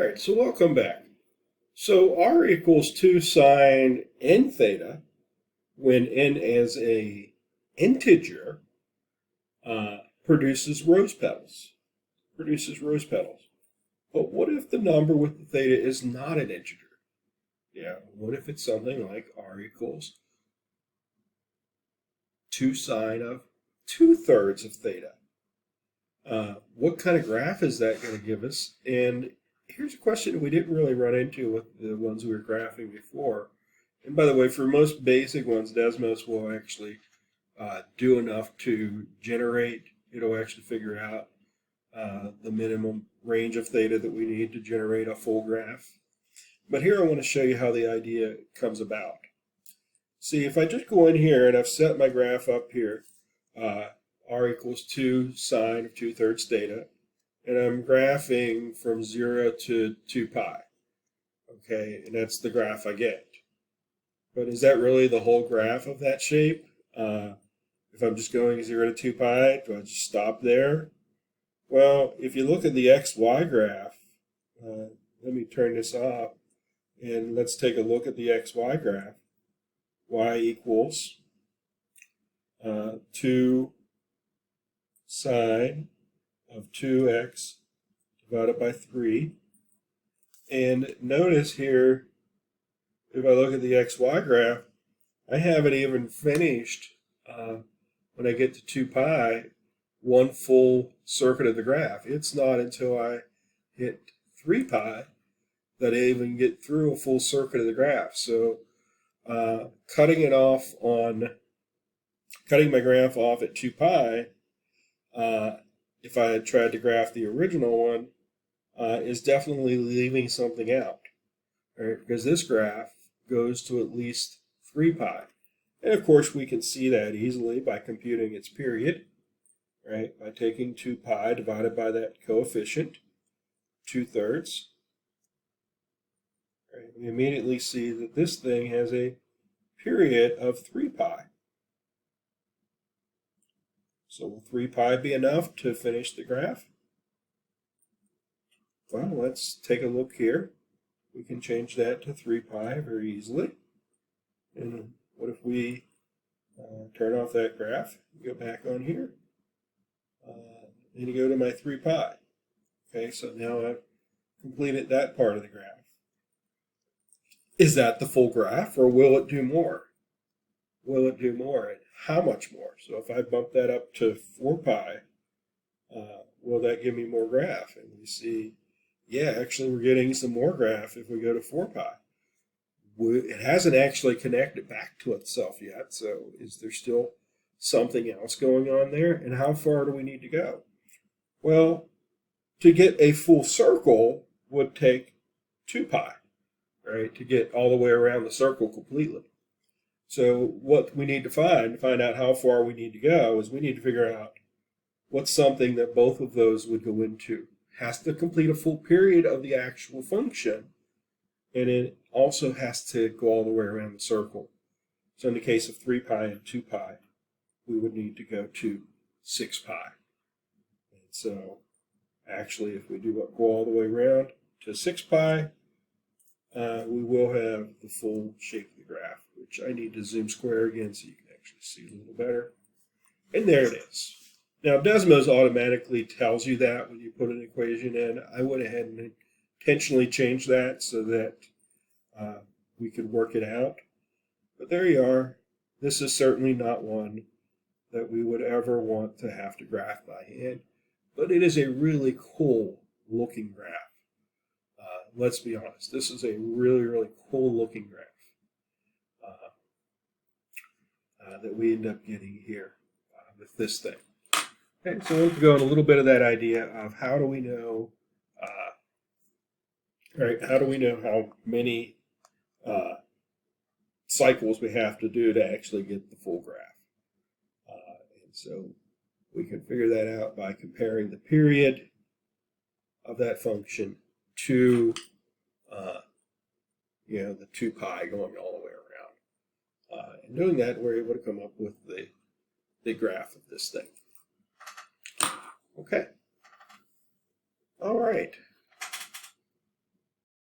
All right, so welcome back. So r equals 2 sine n theta when n is a integer produces rose petals. But what if the number with the theta is not an integer? Yeah, what if it's something like r equals 2 sine of 2/3 of theta? What kind of graph is that going to give us? And here's a question we didn't really run into with the ones we were graphing before. And by the way, for most basic ones, Desmos will actually do enough to generate, it'll actually figure out the minimum range of theta that we need to generate a full graph. But here I want to show you how the idea comes about. See, if I just go in here and I've set my graph up here, r equals 2 sine of 2/3 theta, and I'm graphing from 0 to 2 pi. Okay, and that's the graph I get. But is that really the whole graph of that shape? If I'm just going 0 to 2 pi, do I just stop there? Well, if you look at the xy graph, let me turn this off, and let's take a look at the xy graph. Y equals 2 sine of 2x divided by 3. And notice here, if I look at the xy graph, I haven't even finished, when I get to 2 pi, one full circuit of the graph. It's not until I hit 3 pi that I even get through a full circuit of the graph. So cutting my graph off at 2 pi, if I had tried to graph the original one, is definitely leaving something out, right? Because this graph goes to at least 3 pi. And of course, we can see that easily by computing its period, right? By taking 2 pi divided by that coefficient, 2/3. Right? We immediately see that this thing has a period of 3 pi. So will 3 pi be enough to finish the graph? Well, let's take a look here. We can change that to 3 pi very easily. And what if we turn off that graph, go back on here, and you go to my 3 pi. Okay, so now I've completed that part of the graph. Is that the full graph, or will it do more? Will it do more, and how much more? So if I bump that up to 4 pi, will that give me more graph? And we see, yeah, actually we're getting some more graph if we go to 4 pi. It hasn't actually connected back to itself yet, so is there still something else going on there? And how far do we need to go? Well, to get a full circle would take 2 pi, right, to get all the way around the circle completely. So what we need to find out how far we need to go, is we need to figure out what's something that both of those would go into. Has to complete a full period of the actual function, and it also has to go all the way around the circle. So in the case of 3 pi and 2 pi, we would need to go to 6 pi. And so actually, if we go all the way around to 6 pi, we will have the full shape of the graph, which I need to zoom square again so you can actually see it a little better. And there it is. Now, Desmos automatically tells you that when you put an equation in. I went ahead and intentionally changed that so that we could work it out. But there you are. This is certainly not one that we would ever want to have to graph by hand, but it is a really cool looking graph. Let's be honest, this is a really, really cool looking graph that we end up getting here with this thing. Okay, so I want to go on a little bit of that idea of how do we know, how do we know how many cycles we have to do to actually get the full graph? And so we can figure that out by comparing the period of that function to the 2 pi going all the way around. And doing that, we're able to come up with the graph of this thing. Okay. All right.